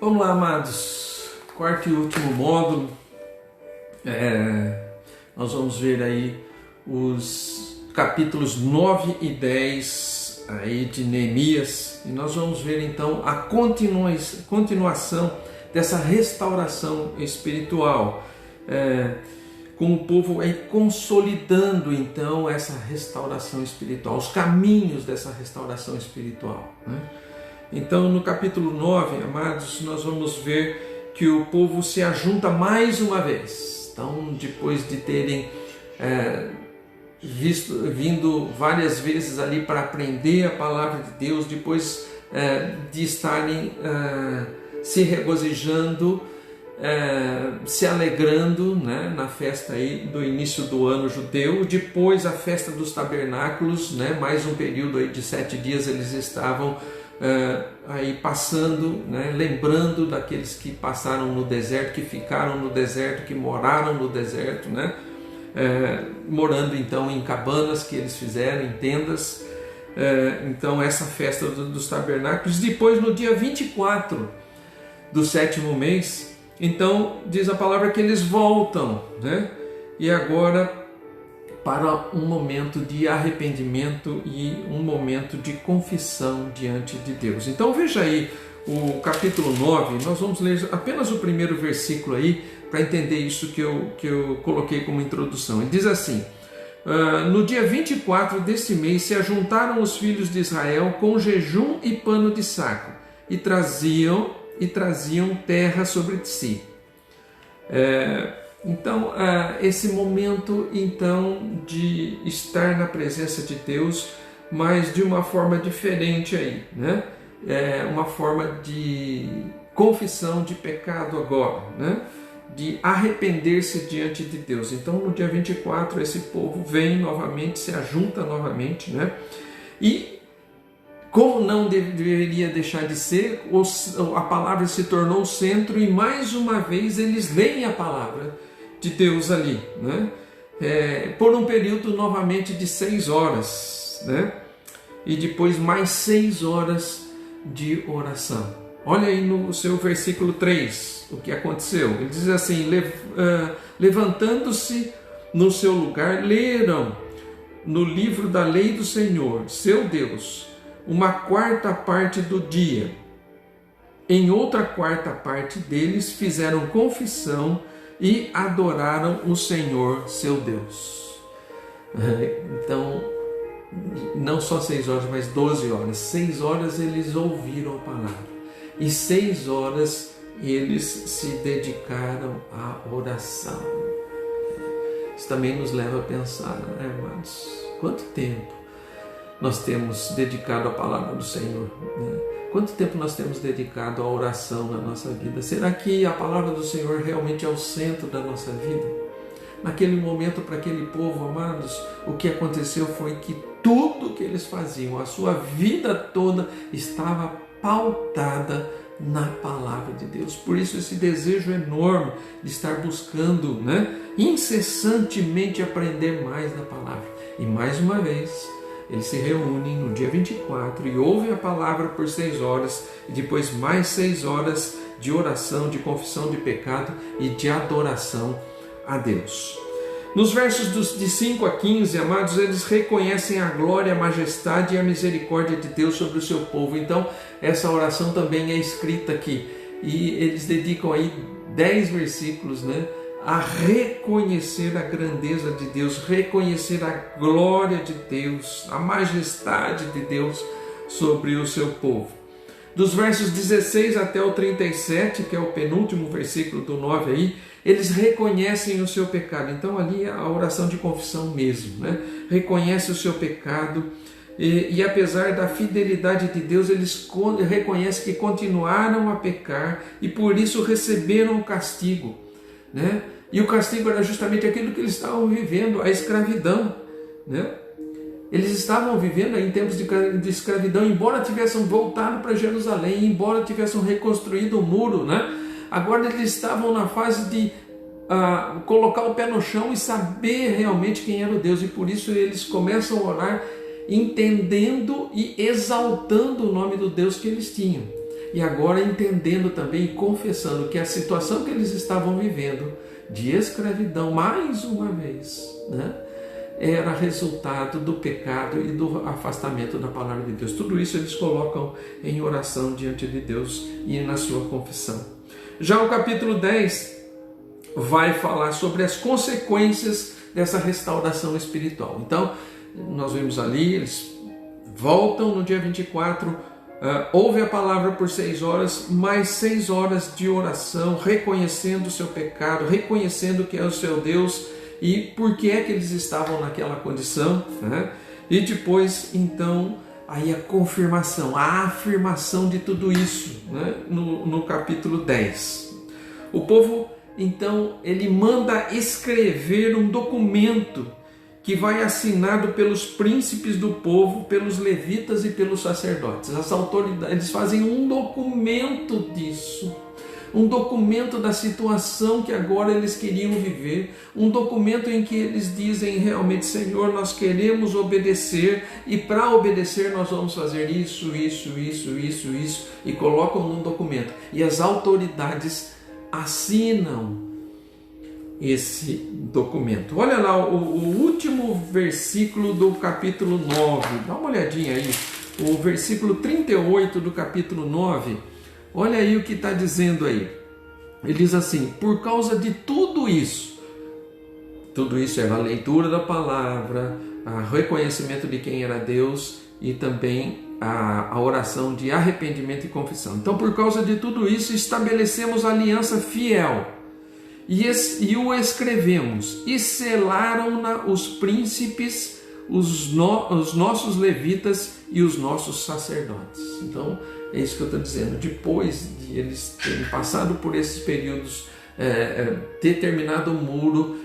Vamos lá, amados. Quarto e último módulo. Nós vamos ver aí os capítulos 9 e 10 aí de Neemias. E nós vamos ver então a continuação dessa restauração espiritual. Com o povo aí consolidando então essa restauração espiritual, os caminhos dessa restauração espiritual, né? Então, no capítulo 9, amados, nós vamos ver que o povo se ajunta mais uma vez. Então, depois de terem vindo várias vezes ali para aprender a palavra de Deus, depois de estarem se regozijando, se alegrando, né, na festa aí do início do ano judeu, depois a festa dos tabernáculos, né, mais um período aí de 7 dias eles estavam aí passando, né, lembrando daqueles que passaram no deserto, que ficaram no deserto, que moraram no deserto, né, morando então em cabanas que eles fizeram, em tendas. Então essa festa dos tabernáculos, depois no dia 24 do 7º mês, então diz a palavra que eles voltam, né, e agora para um momento de arrependimento e um momento de confissão diante de Deus. Então veja aí o capítulo 9, nós vamos ler apenas o primeiro versículo aí, para entender isso que eu coloquei como introdução. Ele diz assim: no dia 24 deste mês se ajuntaram os filhos de Israel com jejum e pano de saco, e traziam terra sobre si. Então, esse momento então de estar na presença de Deus, mas de uma forma diferente aí, né? Uma forma de confissão de pecado agora, né? De arrepender-se diante de Deus. Então, no dia 24, esse povo vem novamente, se ajunta novamente, né? E como não deveria deixar de ser, a palavra se tornou o centro e mais uma vez eles leem a palavra de Deus ali, né? Por um período novamente de 6 horas, né? E depois mais 6 horas de oração. Olha aí no seu versículo 3 o que aconteceu. Ele diz assim: levantando-se no seu lugar, leram no livro da lei do Senhor, seu Deus, uma quarta parte do dia. Em outra quarta parte deles fizeram confissão e adoraram o Senhor, seu Deus. Então, não só 6 horas, mas 12 horas. 6 horas eles ouviram a palavra. E 6 horas eles se dedicaram à oração. Isso também nos leva a pensar, né, irmãos? Quanto tempo nós temos dedicado à palavra do Senhor, né? Quanto tempo nós temos dedicado à oração na nossa vida? Será que a palavra do Senhor realmente é o centro da nossa vida? Naquele momento, para aquele povo, amados, o que aconteceu foi que tudo que eles faziam, a sua vida toda, estava pautada na palavra de Deus. Por isso esse desejo enorme de estar buscando, né, incessantemente aprender mais da palavra. E mais uma vez, eles se reúnem no dia 24 e ouvem a palavra por 6 horas, e depois mais 6 horas de oração, de confissão de pecado e de adoração a Deus. Nos versos de 5 a 15, amados, eles reconhecem a glória, a majestade e a misericórdia de Deus sobre o seu povo. Então, essa oração também é escrita aqui. E eles dedicam aí 10 versículos, né, a reconhecer a grandeza de Deus, reconhecer a glória de Deus, a majestade de Deus sobre o seu povo. Dos versos 16 até o 37, que é o penúltimo versículo do 9 aí, eles reconhecem o seu pecado. Então ali é a oração de confissão mesmo, né? Reconhece o seu pecado e apesar da fidelidade de Deus, eles reconhecem que continuaram a pecar e por isso receberam o castigo, né? E o castigo era justamente aquilo que eles estavam vivendo, a escravidão, né? Eles estavam vivendo em tempos de escravidão, embora tivessem voltado para Jerusalém, embora tivessem reconstruído o muro, né? Agora eles estavam na fase de colocar o pé no chão e saber realmente quem era o Deus, e por isso eles começam a orar entendendo e exaltando o nome do Deus que eles tinham. e agora entendendo também e confessando que a situação que eles estavam vivendo de escravidão, mais uma vez, né, era resultado do pecado e do afastamento da palavra de Deus. Tudo isso eles colocam em oração diante de Deus e na sua confissão. Já o capítulo 10 vai falar sobre as consequências dessa restauração espiritual. Então, nós vimos ali, eles voltam no dia 24, ouve a palavra por 6 horas, mais 6 horas de oração, reconhecendo o seu pecado, reconhecendo que é o seu Deus e por que é que eles estavam naquela condição, né? E depois, então, aí a confirmação, a afirmação de tudo isso, né? no capítulo 10. O povo, então, ele manda escrever um documento que vai assinado pelos príncipes do povo, pelos levitas e pelos sacerdotes. As autoridades, eles fazem um documento disso, um documento da situação que agora eles queriam viver, um documento em que eles dizem realmente: Senhor, nós queremos obedecer e para obedecer nós vamos fazer isso, e colocam num documento. E as autoridades assinam esse documento. Olha lá o último versículo do capítulo 9, dá uma olhadinha aí, o versículo 38 do capítulo 9, olha aí o que está dizendo aí. Ele diz assim: por causa de tudo isso era a leitura da palavra, o reconhecimento de quem era Deus e também a oração de arrependimento e confissão. Então, por causa de tudo isso, estabelecemos aliança fiel e o escrevemos, e selaram-na os príncipes, os nossos levitas e os nossos sacerdotes. Então, é isso que eu estou dizendo. Depois de eles terem passado por esses períodos, ter terminado o muro,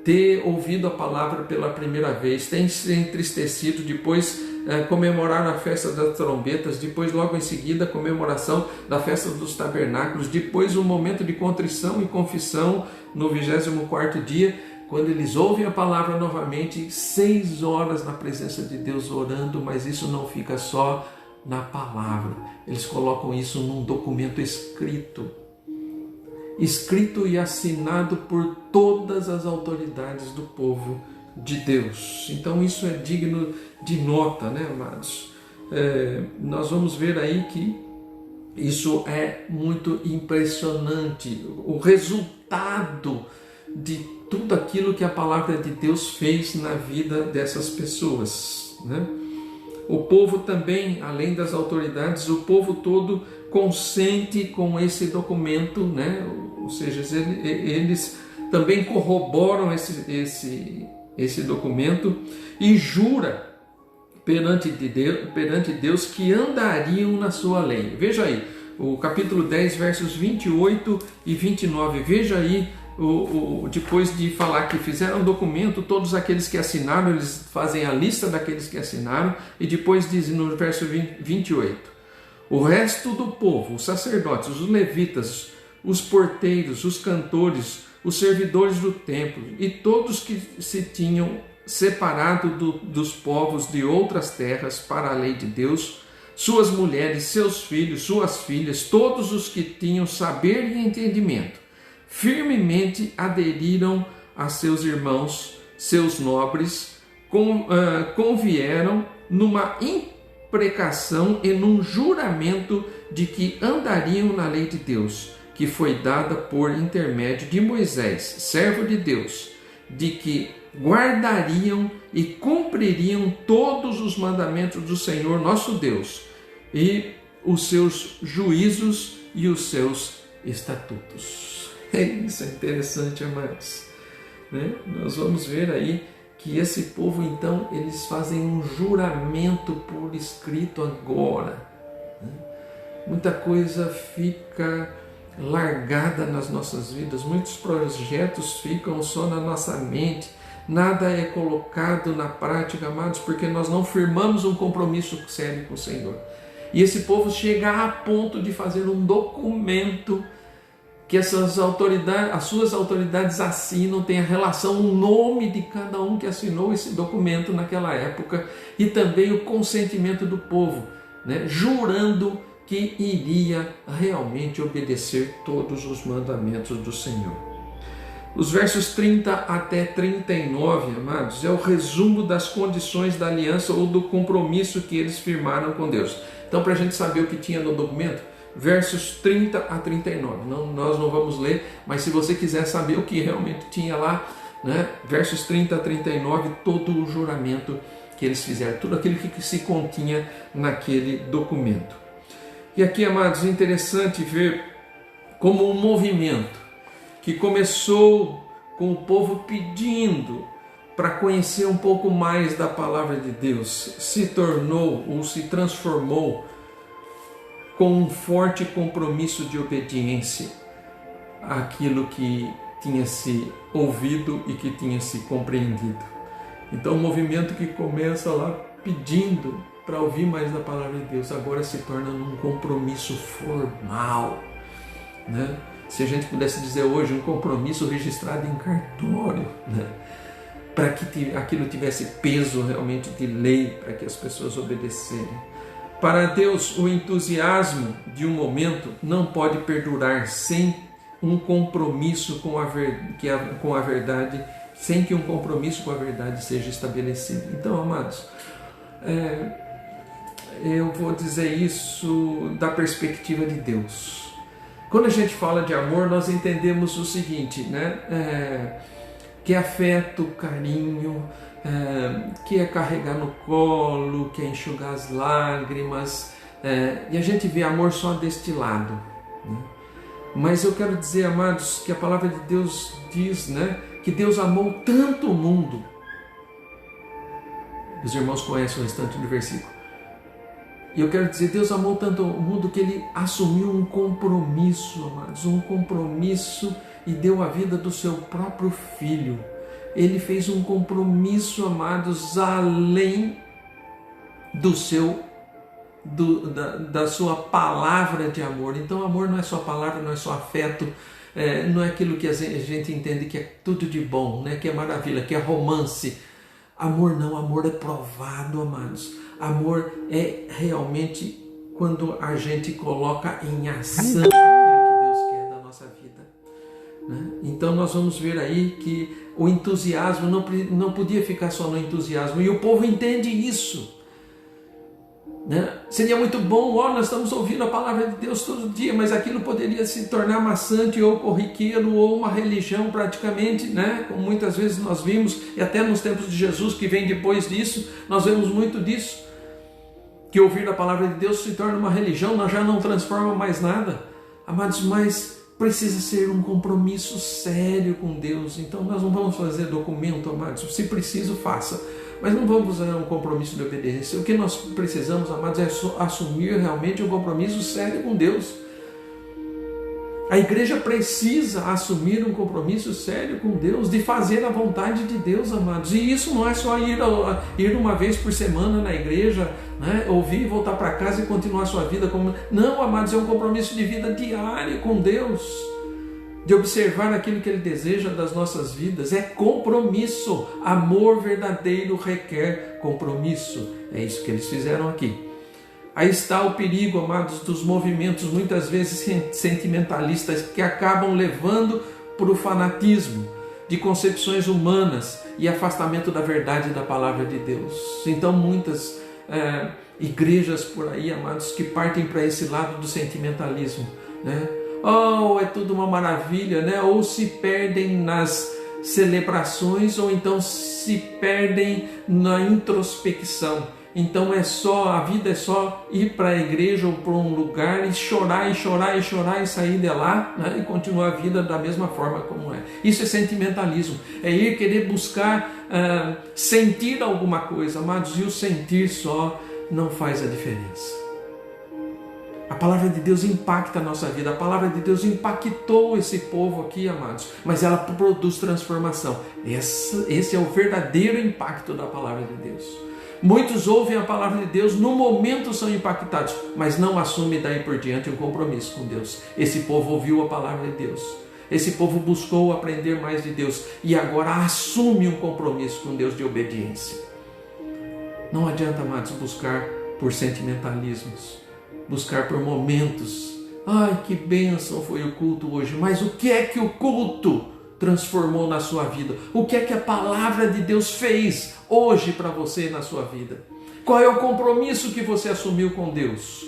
ter ouvido a palavra pela primeira vez, ter se entristecido, depois comemorar a festa das trombetas, depois logo em seguida a comemoração da festa dos tabernáculos, depois um momento de contrição e confissão no 24º dia, quando eles ouvem a palavra novamente, 6 horas na presença de Deus orando, mas isso não fica só na palavra, eles colocam isso num documento escrito e assinado por todas as autoridades do povo de Deus. Então isso é digno de nota, né, amados? Nós vamos ver aí que isso é muito impressionante, o resultado de tudo aquilo que a palavra de Deus fez na vida dessas pessoas, né? O povo também, além das autoridades, o povo todo consente com esse documento, né? Ou seja, eles também corroboram esse documento e jura perante Deus que andariam na sua lei. Veja aí, o capítulo 10, versos 28 e 29. Veja aí, depois de falar que fizeram um documento, todos aqueles que assinaram, eles fazem a lista daqueles que assinaram, e depois diz no verso 28, o resto do povo, os sacerdotes, os levitas, os porteiros, os cantores, os servidores do templo e todos que se tinham separado dos povos de outras terras para a lei de Deus, suas mulheres, seus filhos, suas filhas, todos os que tinham saber e entendimento, firmemente aderiram a seus irmãos, seus nobres, convieram numa imprecação e num juramento de que andariam na lei de Deus, que foi dada por intermédio de Moisés, servo de Deus, de que guardariam e cumpririam todos os mandamentos do Senhor nosso Deus, e os seus juízos e os seus estatutos. Isso é interessante, amados, né? Nós vamos ver aí que esse povo, então, eles fazem um juramento por escrito agora, né? Muita coisa fica largada nas nossas vidas, muitos projetos ficam só na nossa mente, nada é colocado na prática, amados, porque nós não firmamos um compromisso sério com o Senhor. E esse povo chega a ponto de fazer um documento que as suas autoridades assinam, tem a relação, o nome de cada um que assinou esse documento naquela época e também o consentimento do povo, né? Jurando que iria realmente obedecer todos os mandamentos do Senhor. Os versos 30 até 39, amados, é o resumo das condições da aliança ou do compromisso que eles firmaram com Deus. Então, para a gente saber o que tinha no documento, versos 30 a 39. Nós não vamos ler, mas se você quiser saber o que realmente tinha lá, né, versos 30 a 39, todo o juramento que eles fizeram, tudo aquilo que se continha naquele documento. E aqui, amados, é interessante ver como um movimento que começou com o povo pedindo para conhecer um pouco mais da palavra de Deus, se tornou ou se transformou com um forte compromisso de obediência àquilo que tinha se ouvido e que tinha se compreendido. Então, um movimento que começa lá pedindo para ouvir mais da palavra de Deus, agora se torna um compromisso formal, né? Se a gente pudesse dizer hoje, um compromisso registrado em cartório, né? Para que aquilo tivesse peso realmente de lei, para que as pessoas obedecessem. Para Deus, o entusiasmo de um momento não pode perdurar sem um compromisso com a verdade, sem que um compromisso com a verdade seja estabelecido. Então, amados, eu vou dizer isso da perspectiva de Deus. Quando a gente fala de amor, nós entendemos o seguinte, né? Que é afeto, carinho, que é carregar no colo, que é enxugar as lágrimas, e a gente vê amor só deste lado, né? Mas eu quero dizer, amados, que a palavra de Deus diz, né, que Deus amou tanto o mundo. Os irmãos conhecem o restante do versículo. E eu quero dizer, Deus amou tanto o mundo que Ele assumiu um compromisso, amados, um compromisso e deu a vida do seu próprio Filho. Ele fez um compromisso, amados, além da sua palavra de amor. Então, amor não é só palavra, não é só afeto, não é aquilo que a gente entende que é tudo de bom, né? Que é maravilha, que é romance. Amor não, amor é provado, amados. Amor é realmente quando a gente coloca em ação aquilo que Deus quer da nossa vida, né? Então nós vamos ver aí que o entusiasmo não podia ficar só no entusiasmo, e o povo entende isso, né? Seria muito bom, nós estamos ouvindo a palavra de Deus todo dia, mas aquilo poderia se tornar maçante ou corriqueiro ou uma religião praticamente, né? Como muitas vezes nós vimos, e até nos tempos de Jesus que vem depois disso, nós vemos muito disso, que ouvir a palavra de Deus se torna uma religião, nós já não transforma mais nada, amados, mas precisa ser um compromisso sério com Deus. Então nós não vamos fazer documento, amados, se preciso faça, mas não vamos fazer um compromisso de obediência. O que nós precisamos, amados, é assumir realmente um compromisso sério com Deus. A igreja precisa assumir um compromisso sério com Deus, de fazer a vontade de Deus, amados. E isso não é só ir uma vez por semana na igreja, né? Ouvir e voltar para casa e continuar a sua vida como... Não, amados, é um compromisso de vida diário com Deus, de observar aquilo que Ele deseja das nossas vidas. É compromisso. Amor verdadeiro requer compromisso. É isso que eles fizeram aqui. Aí está o perigo, amados, dos movimentos muitas vezes sentimentalistas que acabam levando para o fanatismo, de concepções humanas e afastamento da verdade da palavra de Deus. Então muitas igrejas por aí, amados, que partem para esse lado do sentimentalismo, né? É tudo uma maravilha, né? Ou se perdem nas celebrações, ou então se perdem na introspecção. Então a vida é só ir para a igreja ou para um lugar e chorar e chorar e chorar e sair de lá, né? E continuar a vida da mesma forma como é. Isso é sentimentalismo, é ir querer buscar sentir alguma coisa, amados, e o sentir só não faz a diferença. A palavra de Deus impacta a nossa vida, a palavra de Deus impactou esse povo aqui, amados, mas ela produz transformação. Esse é o verdadeiro impacto da palavra de Deus. Muitos ouvem a palavra de Deus, no momento são impactados, mas não assumem daí por diante um compromisso com Deus. Esse povo ouviu a palavra de Deus, esse povo buscou aprender mais de Deus e agora assume um compromisso com Deus de obediência. Não adianta, amados, buscar por sentimentalismos. buscar por momentos. Ai, que bênção foi o culto hoje, mas o que é que o culto transformou na sua vida? O que é que a palavra de Deus fez hoje para você na sua vida? Qual é o compromisso que você assumiu com Deus?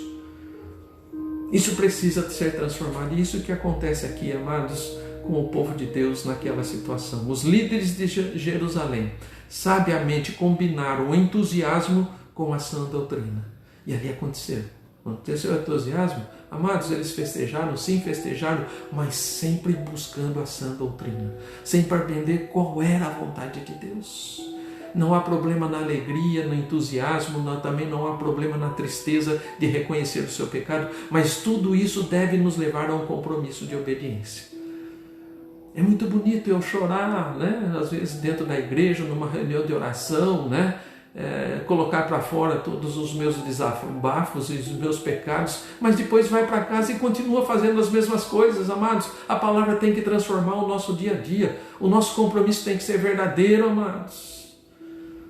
Isso precisa ser transformado. E isso que acontece aqui, amados, com o povo de Deus naquela situação. Os líderes de Jerusalém sabiamente combinaram o entusiasmo com a sã doutrina. E ali aconteceu. Aconteceu o entusiasmo. Amados, eles festejaram, sim, festejaram, mas sempre buscando a sã doutrina, sempre aprender qual era a vontade de Deus. Não há problema na alegria, no entusiasmo, também não há problema na tristeza de reconhecer o seu pecado, mas tudo isso deve nos levar a um compromisso de obediência. É muito bonito eu chorar, né? Às vezes dentro da igreja, numa reunião de oração, né? Colocar para fora todos os meus desabafos e os meus pecados, mas depois vai para casa e continua fazendo as mesmas coisas, amados. A palavra tem que transformar o nosso dia a dia, o nosso compromisso tem que ser verdadeiro, amados.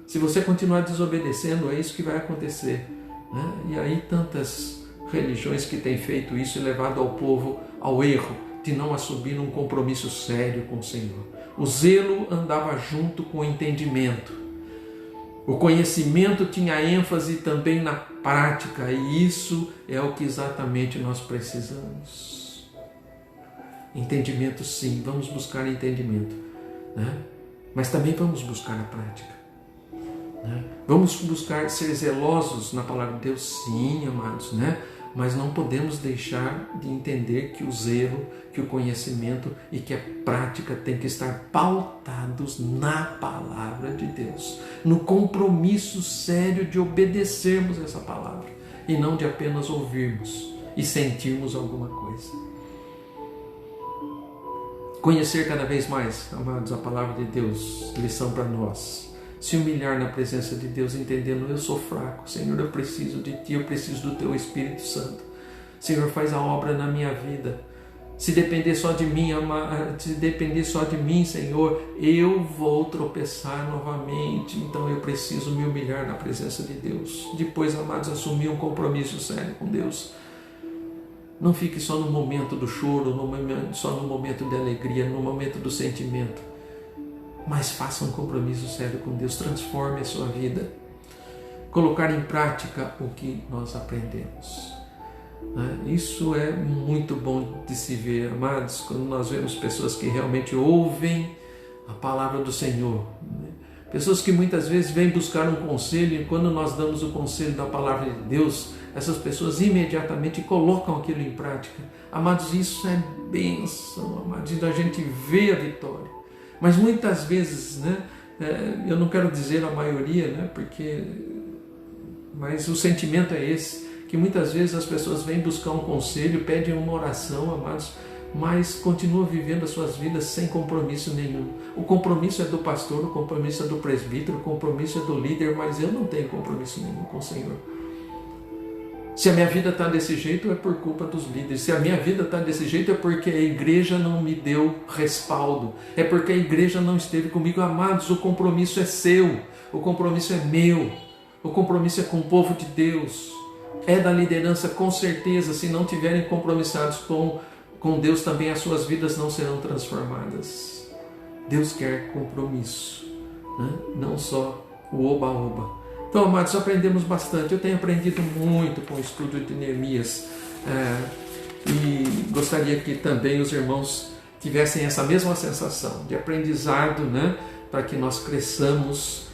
Se você continuar desobedecendo, é isso que vai acontecer, né? E aí tantas religiões que têm feito isso e levado ao povo ao erro de não assumir um compromisso sério com o Senhor. O zelo andava junto com o entendimento. O conhecimento tinha ênfase também na prática, e isso é o que exatamente nós precisamos. Entendimento, sim, vamos buscar entendimento, né? Mas também vamos buscar a prática, né? Vamos buscar ser zelosos na palavra de Deus, sim, amados, né? Mas não podemos deixar de entender que o zelo, que o conhecimento e que a prática tem que estar pautados na palavra de Deus, no compromisso sério de obedecermos essa palavra e não de apenas ouvirmos e sentirmos alguma coisa. Conhecer cada vez mais, amados, a palavra de Deus, lição para nós. Se humilhar na presença de Deus, entendendo, eu sou fraco, Senhor, eu preciso de Ti, eu preciso do Teu Espírito Santo. Senhor, faz a obra na minha vida. Se depender só de mim, Senhor, eu vou tropeçar novamente. Então eu preciso me humilhar na presença de Deus. Depois, amados, assumir um compromisso sério com Deus. Não fique só no momento do choro, só no momento de alegria, no momento do sentimento. Mas faça um compromisso sério com Deus, transforme a sua vida. Colocar em prática o que nós aprendemos. Isso é muito bom de se ver, amados, quando nós vemos pessoas que realmente ouvem a palavra do Senhor. Pessoas que muitas vezes vêm buscar um conselho, e quando nós damos o conselho da palavra de Deus, essas pessoas imediatamente colocam aquilo em prática. Amados, isso é bênção, amados, a gente vê a vitória. Mas muitas vezes, né, eu não quero dizer a maioria, né, mas o sentimento é esse, que muitas vezes as pessoas vêm buscar um conselho, pedem uma oração, amados, mas continuam vivendo as suas vidas sem compromisso nenhum. O compromisso é do pastor, o compromisso é do presbítero, o compromisso é do líder, mas eu não tenho compromisso nenhum com o Senhor. Se a minha vida está desse jeito, é por culpa dos líderes. Se a minha vida está desse jeito, é porque a igreja não me deu respaldo. É porque a igreja não esteve comigo. Amados, o compromisso é seu. O compromisso é meu. O compromisso é com o povo de Deus. É da liderança, com certeza. Se não tiverem compromissados com Deus, também as suas vidas não serão transformadas. Deus quer compromisso, né? Não só o oba-oba. Então, amados, aprendemos bastante. Eu tenho aprendido muito com o estudo de Neemias. E gostaria que também os irmãos tivessem essa mesma sensação de aprendizado, né? Para que nós cresçamos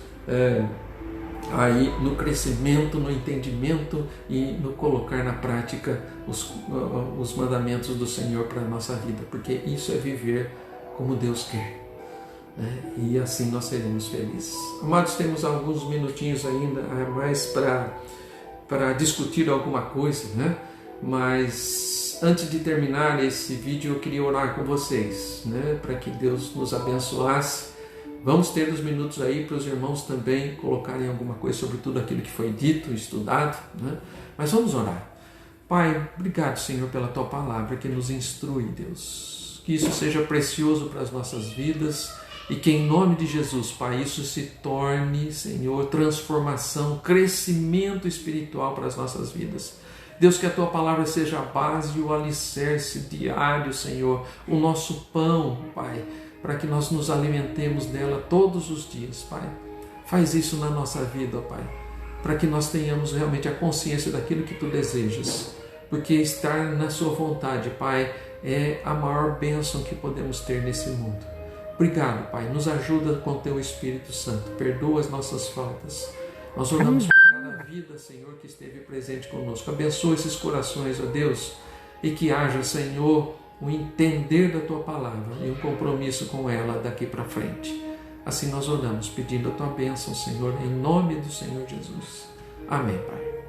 aí no crescimento, no entendimento e no colocar na prática os mandamentos do Senhor para a nossa vida. Porque isso é viver como Deus quer. E assim nós seremos felizes. Amados, temos alguns minutinhos ainda mais para discutir alguma coisa, né? Mas antes de terminar esse vídeo, eu queria orar com vocês, né? Para que Deus nos abençoasse. Vamos ter uns minutos aí para os irmãos também colocarem alguma coisa sobre tudo aquilo que foi dito, estudado, né? Mas vamos orar. Pai, obrigado, Senhor, pela Tua palavra que nos instrui, Deus. Que isso seja precioso para as nossas vidas. E que em nome de Jesus, Pai, isso se torne, Senhor, transformação, crescimento espiritual para as nossas vidas. Deus, que a Tua palavra seja a base e o alicerce diário, Senhor, o nosso pão, Pai, para que nós nos alimentemos dela todos os dias, Pai. Faz isso na nossa vida, Pai, para que nós tenhamos realmente a consciência daquilo que Tu desejas, porque estar na Sua vontade, Pai, é a maior bênção que podemos ter nesse mundo. Obrigado, Pai, nos ajuda com Teu Espírito Santo, perdoa as nossas faltas. Nós oramos por cada vida, Senhor, que esteve presente conosco. Abençoa esses corações, ó Deus, e que haja, Senhor, um entender da Tua palavra e um compromisso com ela daqui para frente. Assim nós oramos, pedindo a Tua bênção, Senhor, em nome do Senhor Jesus. Amém, Pai.